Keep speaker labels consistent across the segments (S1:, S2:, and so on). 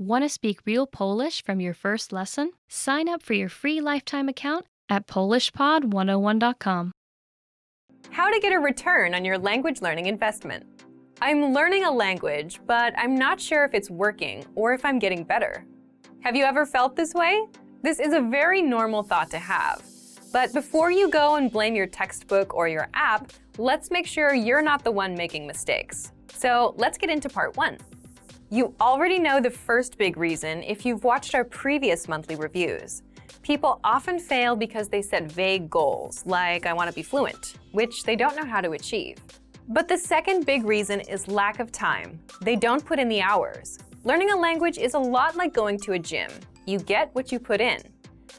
S1: Want to speak real Polish from your first lesson? Sign up for your free lifetime account at polishpod101.com.
S2: How to get a return on your language learning investment. I'm learning a language, but I'm not sure if it's working or if I'm getting better. Have you ever felt this way? This is a very normal thought to have. But before you go and blame your textbook or your app, let's make sure you're not the one making mistakes. So let's get into part 1. You already know the first big reason if you've watched our previous monthly reviews. People often fail because they set vague goals, like I want to be fluent, which they don't know how to achieve. But the second big reason is lack of time. They don't put in the hours. Learning a language is a lot like going to a gym. You get what you put in.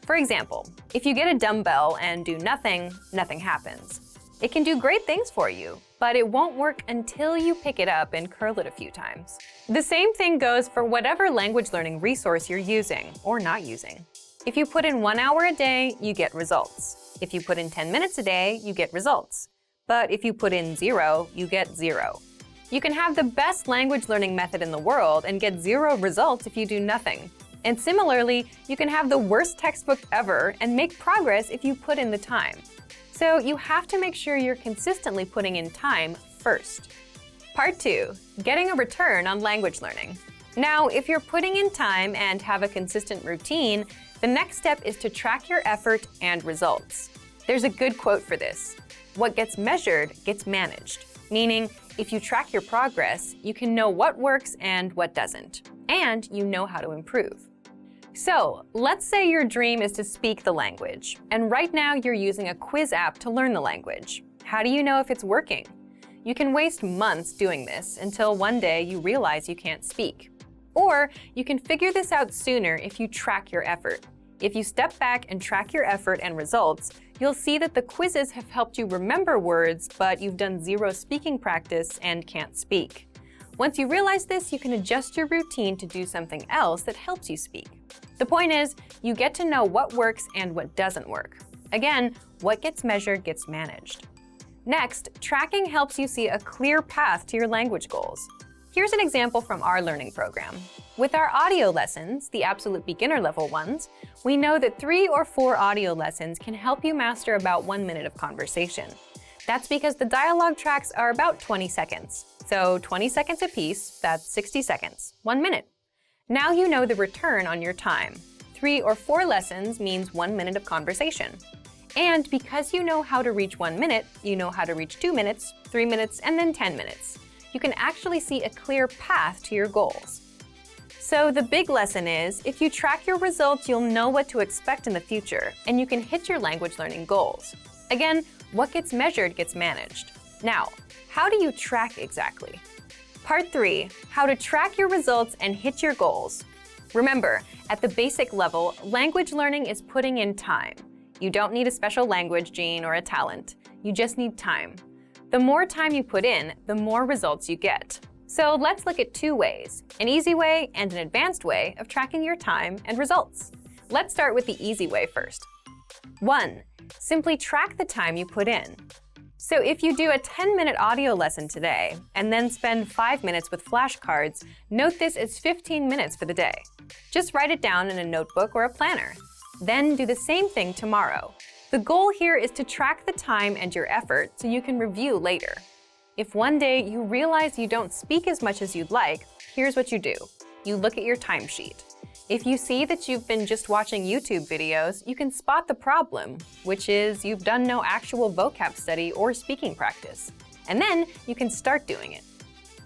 S2: For example, if you get a dumbbell and do nothing, nothing happens. It can do great things for you, but it won't work until you pick it up and curl it a few times. The same thing goes for whatever language learning resource you're using or not using. If you put in 1 hour a day, you get results. If you put in 10 minutes a day, you get results. But if you put in 0, you get 0. You can have the best language learning method in the world and get 0 results if you do nothing. And similarly, you can have the worst textbook ever and make progress if you put in the time. So you have to make sure you're consistently putting in time first. Part 2. Getting a return on language learning. Now, if you're putting in time and have a consistent routine, the next step is to track your effort and results. There's a good quote for this. What gets measured gets managed. Meaning, if you track your progress, you can know what works and what doesn't. And you know how to improve. So, let's say your dream is to speak the language, and right now you're using a quiz app to learn the language. How do you know if it's working? You can waste months doing this until one day you realize you can't speak. Or you can figure this out sooner if you track your effort. If you step back and track your effort and results, you'll see that the quizzes have helped you remember words, but you've done 0 speaking practice and can't speak. Once you realize this, you can adjust your routine to do something else that helps you speak. The point is, you get to know what works and what doesn't work. Again, what gets measured gets managed. Next, tracking helps you see a clear path to your language goals. Here's an example from our learning program. With our audio lessons, the absolute beginner level ones, we know that 3 or 4 audio lessons can help you master about 1 minute of conversation. That's because the dialogue tracks are about 20 seconds. So 20 seconds apiece, that's 60 seconds, 1 minute. Now you know the return on your time. 3 or 4 lessons means 1 minute of conversation. And because you know how to reach 1 minute, you know how to reach 2 minutes, 3 minutes, and then 10 minutes. You can actually see a clear path to your goals. So the big lesson is, if you track your results, you'll know what to expect in the future, and you can hit your language learning goals. Again, what gets measured gets managed. Now, how do you track exactly? Part 3. How to track your results and hit your goals. Remember, at the basic level, language learning is putting in time. You don't need a special language gene or a talent. You just need time. The more time you put in, the more results you get. So let's look at 2 ways, an easy way and an advanced way of tracking your time and results. Let's start with the easy way first. 1. Simply track the time you put in. So if you do a 10-minute audio lesson today and then spend 5 minutes with flashcards, note this as 15 minutes for the day. Just write it down in a notebook or a planner. Then do the same thing tomorrow. The goal here is to track the time and your effort so you can review later. If one day you realize you don't speak as much as you'd like, here's what you do. You look at your timesheet. If you see that you've been just watching YouTube videos, you can spot the problem, which is you've done no actual vocab study or speaking practice. And then you can start doing it.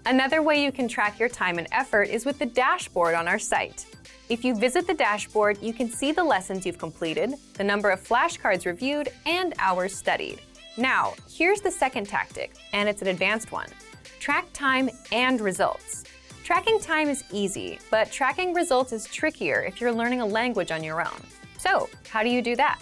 S2: Another way you can track your time and effort is with the dashboard on our site. If you visit the dashboard, you can see the lessons you've completed, the number of flashcards reviewed, and hours studied. Now, here's the second tactic, and it's an advanced one. Track time and results. Tracking time is easy, but tracking results is trickier if you're learning a language on your own. So, how do you do that?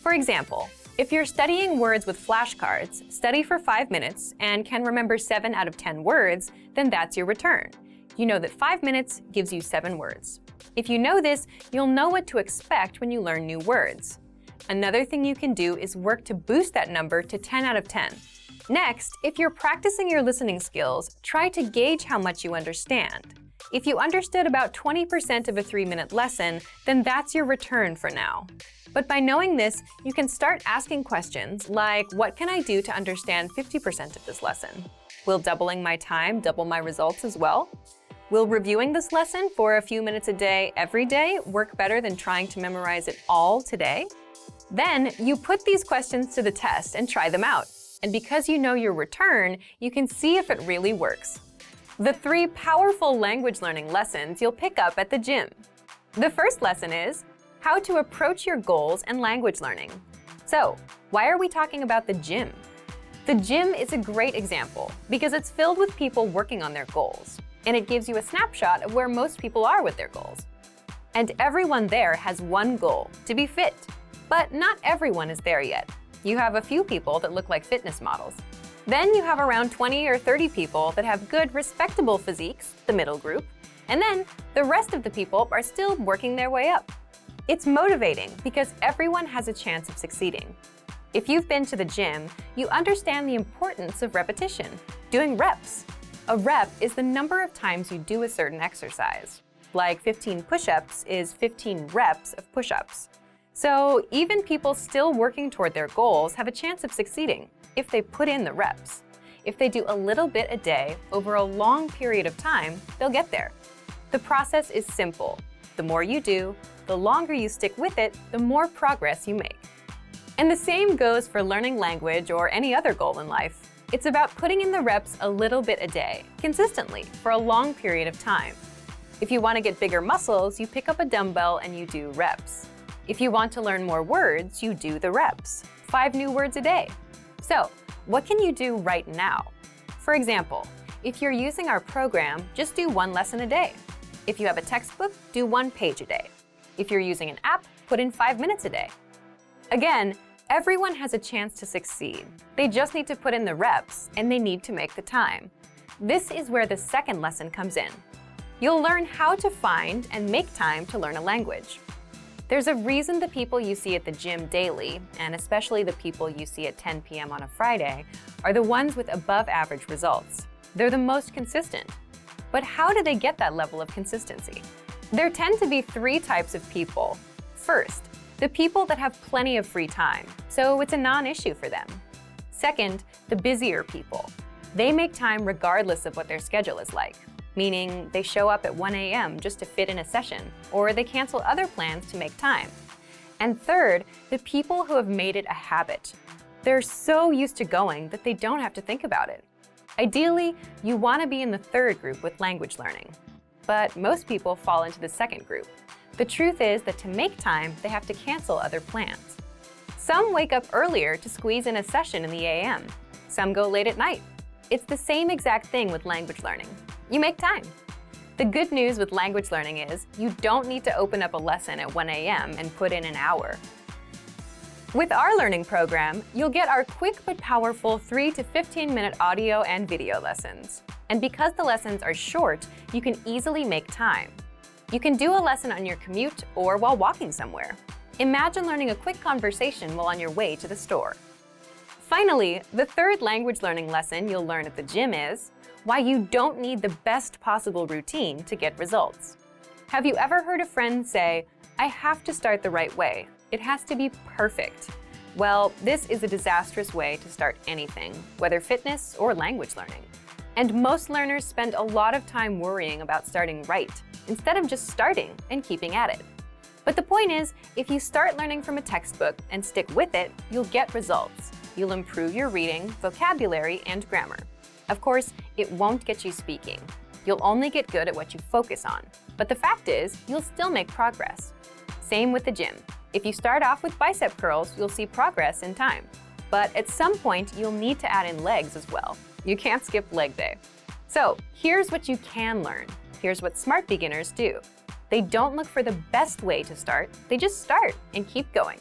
S2: For example, if you're studying words with flashcards, study for 5 minutes and can remember 7 out of 10 words, then that's your return. You know that 5 minutes gives you 7 words. If you know this, you'll know what to expect when you learn new words. Another thing you can do is work to boost that number to 10 out of 10. Next, if you're practicing your listening skills, try to gauge how much you understand. If you understood about 20% of a 3-minute lesson, then that's your return for now. But by knowing this, you can start asking questions like, what can I do to understand 50% of this lesson? Will doubling my time double my results as well? Will reviewing this lesson for a few minutes a day every day work better than trying to memorize it all today? Then you put these questions to the test and try them out. And because you know your return, you can see if it really works. The 3 powerful language learning lessons you'll pick up at the gym. The first lesson is how to approach your goals and language learning. So, why are we talking about the gym? The gym is a great example because it's filled with people working on their goals, and it gives you a snapshot of where most people are with their goals. And everyone there has one goal, to be fit. But not everyone is there yet. You have a few people that look like fitness models. Then you have around 20 or 30 people that have good, respectable physiques, the middle group. And then the rest of the people are still working their way up. It's motivating because everyone has a chance of succeeding. If you've been to the gym, you understand the importance of repetition, doing reps. A rep is the number of times you do a certain exercise. Like 15 push-ups is 15 reps of push-ups. So even people still working toward their goals have a chance of succeeding if they put in the reps. If they do a little bit a day over a long period of time, they'll get there. The process is simple. The more you do, the longer you stick with it, the more progress you make. And the same goes for learning language or any other goal in life. It's about putting in the reps a little bit a day, consistently, for a long period of time. If you want to get bigger muscles, you pick up a dumbbell and you do reps. If you want to learn more words, you do the reps, 5 new words a day. So, what can you do right now? For example, if you're using our program, just do 1 lesson a day. If you have a textbook, do 1 page a day. If you're using an app, put in 5 minutes a day. Again, everyone has a chance to succeed. They just need to put in the reps, and they need to make the time. This is where the second lesson comes in. You'll learn how to find and make time to learn a language. There's a reason the people you see at the gym daily, and especially the people you see at 10 p.m. on a Friday, are the ones with above-average results. They're the most consistent. But how do they get that level of consistency? There tend to be 3 types of people. First, the people that have plenty of free time, so it's a non-issue for them. Second, the busier people. They make time regardless of what their schedule is like, meaning they show up at 1 a.m. just to fit in a session, or they cancel other plans to make time. And third, the people who have made it a habit. They're so used to going that they don't have to think about it. Ideally, you want to be in the third group with language learning. But most people fall into the second group. The truth is that to make time, they have to cancel other plans. Some wake up earlier to squeeze in a session in the a.m. Some go late at night. It's the same exact thing with language learning. You make time. The good news with language learning is you don't need to open up a lesson at 1 a.m. and put in an hour. With our learning program, you'll get our quick but powerful 3 to 15-minute audio and video lessons. And because the lessons are short, you can easily make time. You can do a lesson on your commute or while walking somewhere. Imagine learning a quick conversation while on your way to the store. Finally, the third language learning lesson you'll learn at the gym is why you don't need the best possible routine to get results. Have you ever heard a friend say, "I have to start the right way. It has to be perfect"? Well, this is a disastrous way to start anything, whether fitness or language learning. And most learners spend a lot of time worrying about starting right, instead of just starting and keeping at it. But the point is, if you start learning from a textbook and stick with it, you'll get results. You'll improve your reading, vocabulary, and grammar. Of course, it won't get you speaking. You'll only get good at what you focus on. But the fact is, you'll still make progress. Same with the gym. If you start off with bicep curls, you'll see progress in time. But at some point, you'll need to add in legs as well. You can't skip leg day. So here's what you can learn. Here's what smart beginners do. They don't look for the best way to start. They just start and keep going.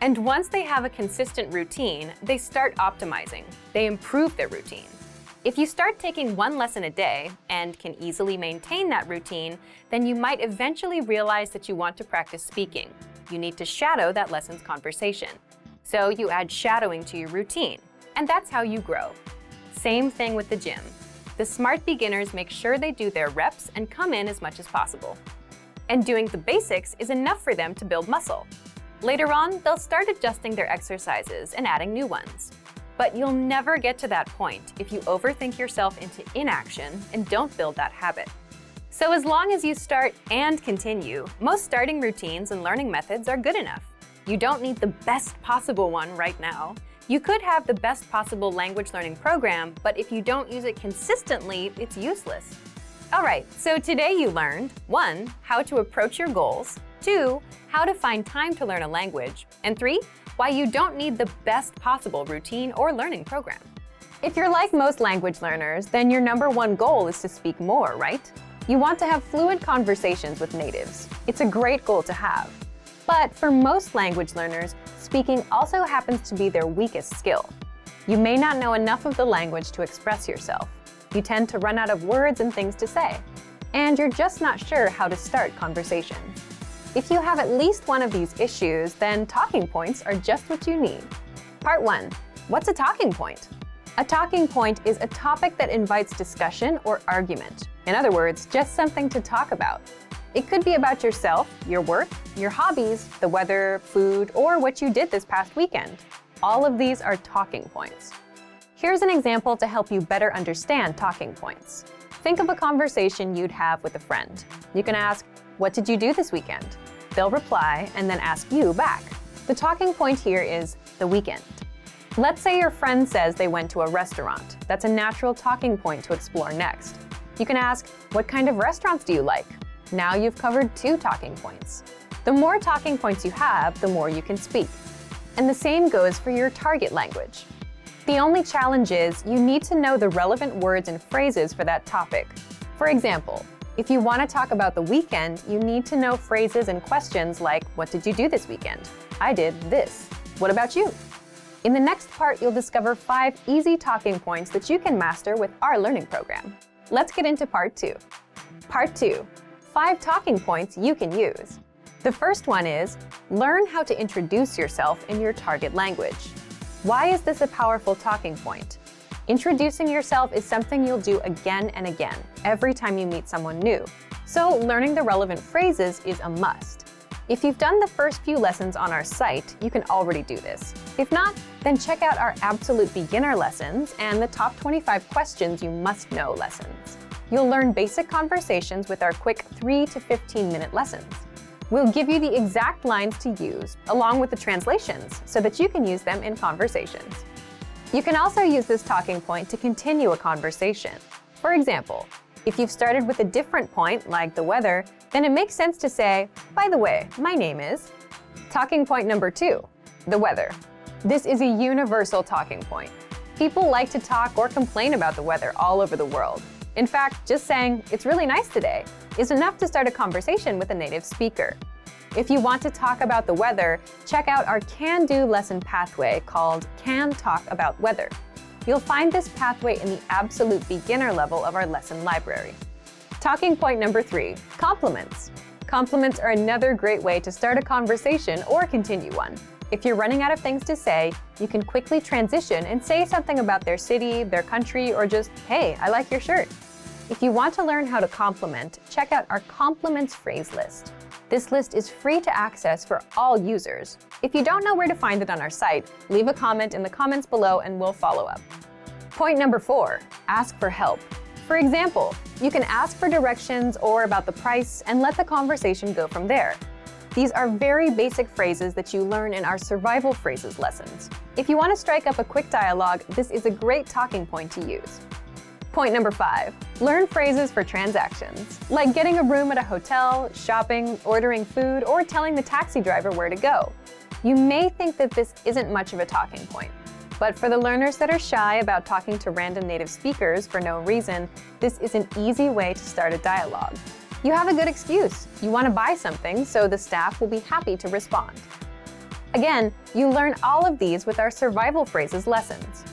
S2: And once they have a consistent routine, they start optimizing. They improve their routine. If you start taking 1 lesson a day and can easily maintain that routine, then you might eventually realize that you want to practice speaking. You need to shadow that lesson's conversation. So you add shadowing to your routine, and that's how you grow. Same thing with the gym. the smart beginners make sure they do their reps and come in as much as possible. And doing the basics is enough for them to build muscle. Later on, they'll start adjusting their exercises and adding new ones. But you'll never get to that point if you overthink yourself into inaction and don't build that habit. So as long as you start and continue, most starting routines and learning methods are good enough. You don't need the best possible one right now. You could have the best possible language learning program, but if you don't use it consistently, it's useless. All right, so today you learned 1. How to approach your goals, 2. How to find time to learn a language, and 3. Why you don't need the best possible routine or learning program. If you're like most language learners, then your #1 goal is to speak more, right? You want to have fluent conversations with natives. It's a great goal to have. But for most language learners, speaking also happens to be their weakest skill. You may not know enough of the language to express yourself. You tend to run out of words and things to say. And you're just not sure how to start conversations. If you have at least one of these issues, then talking points are just what you need. Part 1. What's a talking point? A talking point is a topic that invites discussion or argument. In other words, just something to talk about. It could be about yourself, your work, your hobbies, the weather, food, or what you did this past weekend. All of these are talking points. Here's an example to help you better understand talking points. Think of a conversation you'd have with a friend. You can ask, "What did you do this weekend?" They'll reply and then ask you back. The talking point here is the weekend. Let's say your friend says they went to a restaurant. That's a natural talking point to explore next. You can ask, "What kind of restaurants do you like?" Now you've covered 2 talking points. The more talking points you have, the more you can speak. And the same goes for your target language. The only challenge is you need to know the relevant words and phrases for that topic. For example, if you want to talk about the weekend, you need to know phrases and questions like, "What did you do this weekend?" "I did this." "What about you?" In the next part, you'll discover 5 easy talking points that you can master with our learning program. Let's get into Part 2. Part 2. 5 talking points you can use. The first one is, learn how to introduce yourself in your target language. Why is this a powerful talking point? Introducing yourself is something you'll do again and again, every time you meet someone new. So learning the relevant phrases is a must. If you've done the first few lessons on our site, you can already do this. If not, then check out our absolute beginner lessons and the top 25 questions you must know lessons. You'll learn basic conversations with our quick 3 to 15-minute lessons. We'll give you the exact lines to use, along with the translations, so that you can use them in conversations. You can also use this talking point to continue a conversation. For example, if you've started with a different point, like the weather, then it makes sense to say, "By the way, my name is..." Talking point number 2, the weather. This is a universal talking point. People like to talk or complain about the weather all over the world. In fact, just saying, "It's really nice today," is enough to start a conversation with a native speaker. If you want to talk about the weather, check out our can-do lesson pathway called Can Talk About Weather. You'll find this pathway in the absolute beginner level of our lesson library. Talking point number 3, compliments. Compliments are another great way to start a conversation or continue one. If you're running out of things to say, you can quickly transition and say something about their city, their country, or just, "Hey, I like your shirt." If you want to learn how to compliment, check out our compliments phrase list. This list is free to access for all users. If you don't know where to find it on our site, leave a comment in the comments below and we'll follow up. Point number 4, ask for help. For example, you can ask for directions or about the price and let the conversation go from there. These are very basic phrases that you learn in our survival phrases lessons. If you want to strike up a quick dialogue, this is a great talking point to use. Point number 5, learn phrases for transactions, like getting a room at a hotel, shopping, ordering food, or telling the taxi driver where to go. You may think that this isn't much of a talking point, but for the learners that are shy about talking to random native speakers for no reason, this is an easy way to start a dialogue. You have a good excuse. You want to buy something, so the staff will be happy to respond. Again, you learn all of these with our survival phrases lessons.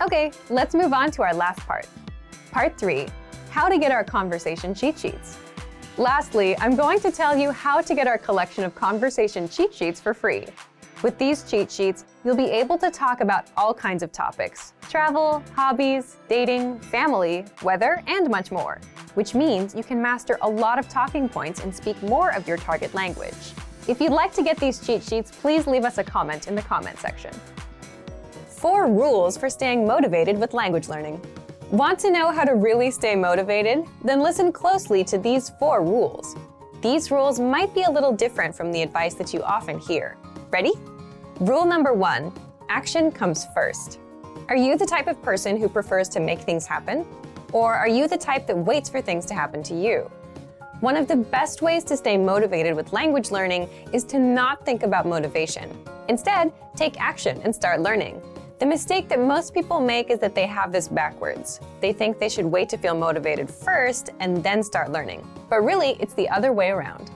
S2: Okay, let's move on to our last part. Part 3, how to get our conversation cheat sheets. Lastly, I'm going to tell you how to get our collection of conversation cheat sheets for free. With these cheat sheets, you'll be able to talk about all kinds of topics: travel, hobbies, dating, family, weather, and much more, which means you can master a lot of talking points and speak more of your target language. If you'd like to get these cheat sheets, please leave us a comment in the comment section. 4 rules for staying motivated with language learning. Want to know how to really stay motivated? Then listen closely to these 4 rules. These rules might be a little different from the advice that you often hear. Ready? Rule number 1, action comes first. Are you the type of person who prefers to make things happen? Or are you the type that waits for things to happen to you? One of the best ways to stay motivated with language learning is to not think about motivation. Instead, take action and start learning. The mistake that most people make is that they have this backwards. They think they should wait to feel motivated first and then start learning. But really, it's the other way around.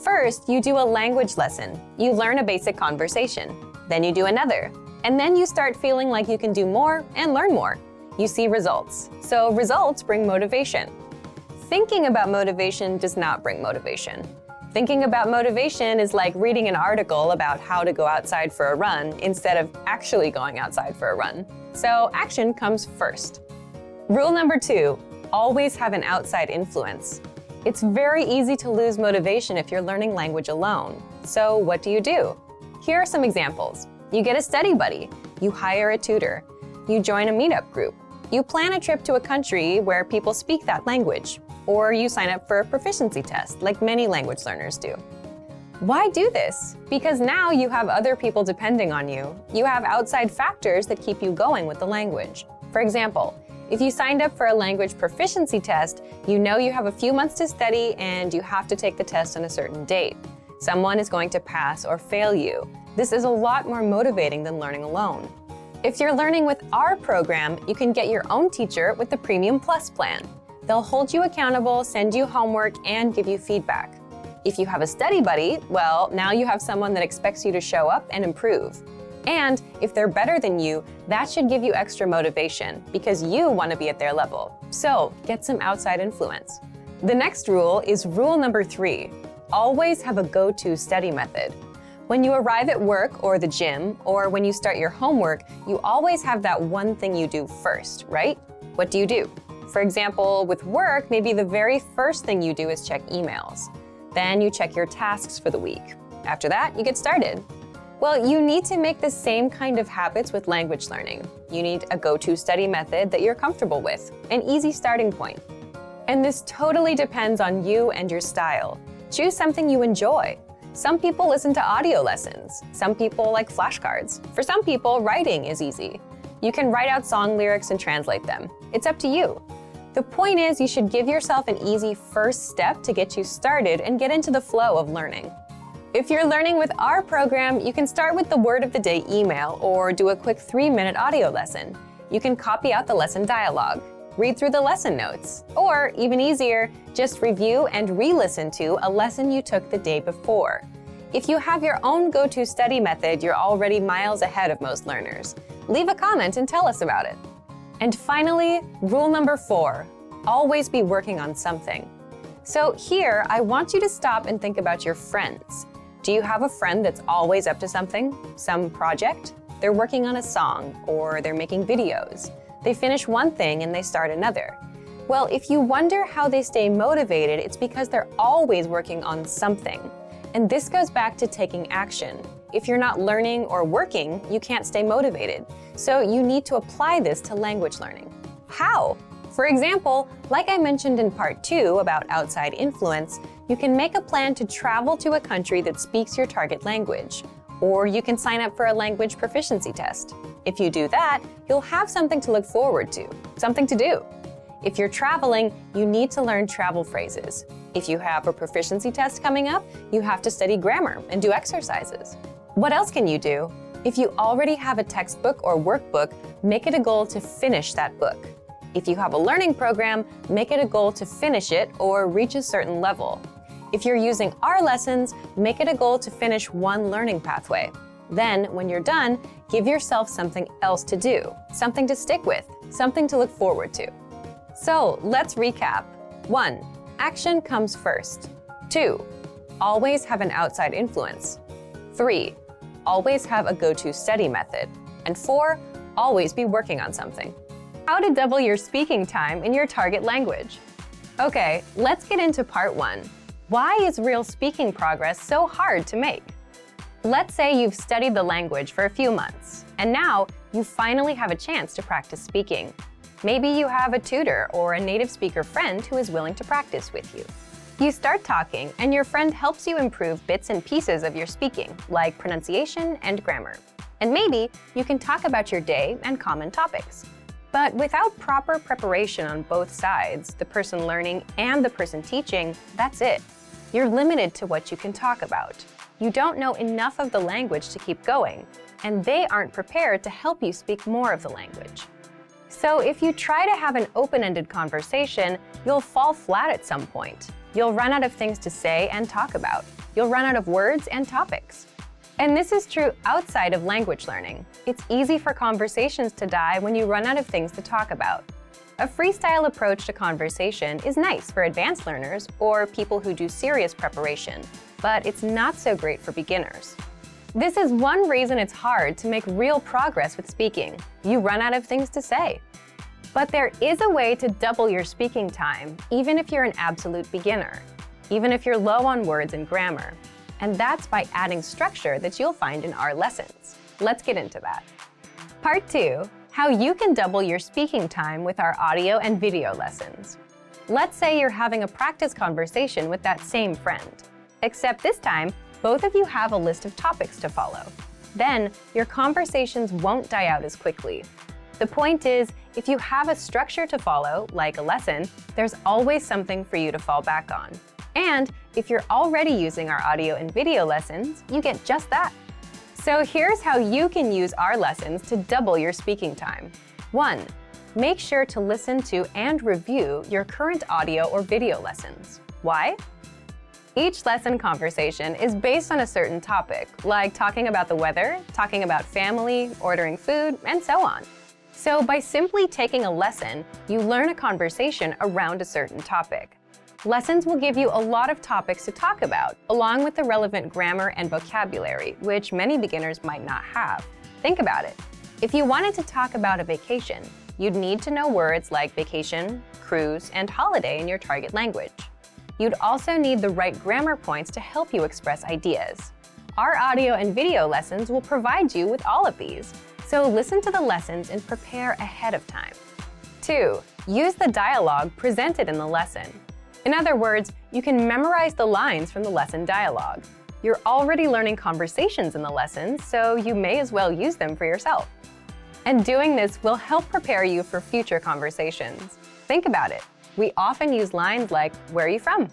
S2: First, you do a language lesson. You learn a basic conversation. Then you do another. And then you start feeling like you can do more and learn more. You see results. So results bring motivation. Thinking about motivation does not bring motivation. Thinking about motivation is like reading an article about how to go outside for a run instead of actually going outside for a run. So action comes first. Rule number 2, always have an outside influence. It's very easy to lose motivation if you're learning language alone. So what do? Here are some examples. You get a study buddy. You hire a tutor. You join a meetup group. You plan a trip to a country where people speak that language. Or you sign up for a proficiency test, like many language learners do. Why do this? Because now you have other people depending on you. You have outside factors that keep you going with the language. For example, if you signed up for a language proficiency test, you know you have a few months to study and you have to take the test on a certain date. Someone is going to pass or fail you. This is a lot more motivating than learning alone. If you're learning with our program, you can get your own teacher with the Premium Plus plan. They'll hold you accountable, send you homework, and give you feedback. If you have a study buddy, well, now you have someone that expects you to show up and improve. And if they're better than you, that should give you extra motivation because you want to be at their level. So get some outside influence. The next rule is rule number 3. Always have a go-to study method. When you arrive at work or the gym, or when you start your homework, you always have that one thing you do first, right? What do? For example, with work, maybe the very first thing you do is check emails. Then you check your tasks for the week. After that, you get started. Well, you need to make the same kind of habits with language learning. You need a go-to study method that you're comfortable with, an easy starting point. And this totally depends on you and your style. Choose something you enjoy. Some people listen to audio lessons. Some people like flashcards. For some people, writing is easy. You can write out song lyrics and translate them. It's up to you. The point is, you should give yourself an easy first step to get you started and get into the flow of learning. If you're learning with our program, you can start with the word of the day email or do a quick 3-minute audio lesson. You can copy out the lesson dialogue, read through the lesson notes, or even easier, just review and re-listen to a lesson you took the day before. If you have your own go-to study method, you're already miles ahead of most learners. Leave a comment and tell us about it. And finally, rule number 4, always be working on something. So here, I want you to stop and think about your friends. Do you have a friend that's always up to something, some project? They're working on a song, or they're making videos. They finish one thing and they start another. Well, if you wonder how they stay motivated, it's because they're always working on something. And this goes back to taking action. If you're not learning or working, you can't stay motivated. So you need to apply this to language learning. How? For example, like I mentioned in part 2 about outside influence, you can make a plan to travel to a country that speaks your target language. Or you can sign up for a language proficiency test. If you do that, you'll have something to look forward to, something to do. If you're traveling, you need to learn travel phrases. If you have a proficiency test coming up, you have to study grammar and do exercises. What else can you do? If you already have a textbook or workbook, make it a goal to finish that book. If you have a learning program, make it a goal to finish it or reach a certain level. If you're using our lessons, make it a goal to finish one learning pathway. Then, when you're done, give yourself something else to do, something to stick with, something to look forward to. So, let's recap. 1. Action comes first. 2. Always have an outside influence. 3. always have a go-to study method. And 4, always be working on something. How to double your speaking time in your target language. Okay, let's get into part 1. Why is real speaking progress so hard to make? Let's say you've studied the language for a few months, and now you finally have a chance to practice speaking. Maybe you have a tutor or a native speaker friend who is willing to practice with you. You start talking, and your friend helps you improve bits and pieces of your speaking, like pronunciation and grammar. And maybe you can talk about your day and common topics. But without proper preparation on both sides, the person learning and the person teaching, that's it. You're limited to what you can talk about. You don't know enough of the language to keep going, and they aren't prepared to help you speak more of the language. So if you try to have an open-ended conversation, you'll fall flat at some point. You'll run out of things to say and talk about. You'll run out of words and topics. And this is true outside of language learning. It's easy for conversations to die when you run out of things to talk about. A freestyle approach to conversation is nice for advanced learners or people who do serious preparation, but it's not so great for beginners. This is one reason it's hard to make real progress with speaking. You run out of things to say. But there is a way to double your speaking time, even if you're an absolute beginner, even if you're low on words and grammar. And that's by adding structure that you'll find in our lessons. Let's get into that. Part 2, how you can double your speaking time with our audio and video lessons. Let's say you're having a practice conversation with that same friend, except this time, both of you have a list of topics to follow. Then, your conversations won't die out as quickly. The point is, if you have a structure to follow, like a lesson, there's always something for you to fall back on. And if you're already using our audio and video lessons, you get just that. So here's how you can use our lessons to double your speaking time. 1. Make sure to listen to and review your current audio or video lessons. Why? Each lesson conversation is based on a certain topic, like talking about the weather, talking about family, ordering food, and so on. So by simply taking a lesson, you learn a conversation around a certain topic. Lessons will give you a lot of topics to talk about, along with the relevant grammar and vocabulary, which many beginners might not have. Think about it. If you wanted to talk about a vacation, you'd need to know words like vacation, cruise, and holiday in your target language. You'd also need the right grammar points to help you express ideas. Our audio and video lessons will provide you with all of these, so listen to the lessons and prepare ahead of time. 2. Use the dialogue presented in the lesson. In other words, you can memorize the lines from the lesson dialogue. You're already learning conversations in the lessons, so you may as well use them for yourself. And doing this will help prepare you for future conversations. Think about it. We often use lines like, "Where are you from?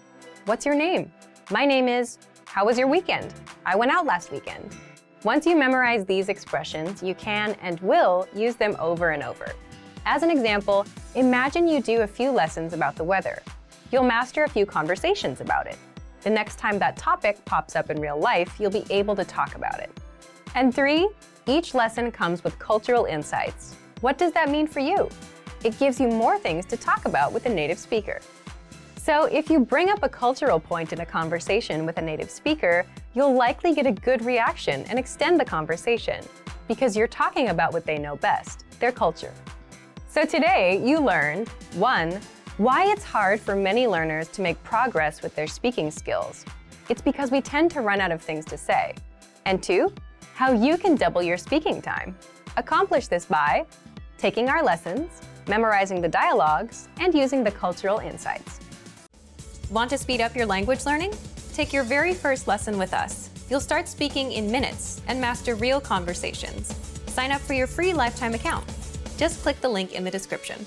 S2: What's your name? My name is, how was your weekend? I went out last weekend." Once you memorize these expressions, you can and will use them over and over. As an example, imagine you do a few lessons about the weather. You'll master a few conversations about it. The next time that topic pops up in real life, you'll be able to talk about it. And 3, each lesson comes with cultural insights. What does that mean for you? It gives you more things to talk about with a native speaker. So if you bring up a cultural point in a conversation with a native speaker, you'll likely get a good reaction and extend the conversation, because you're talking about what they know best, their culture. So today, you learned 1. Why it's hard for many learners to make progress with their speaking skills. It's because we tend to run out of things to say. And 2, how you can double your speaking time. Accomplish this by taking our lessons, memorizing the dialogues, and using the cultural insights. Want to speed up your language learning? Take your very first lesson with us. You'll start speaking in minutes and master real conversations. Sign up for your free lifetime account. Just click the link in the description.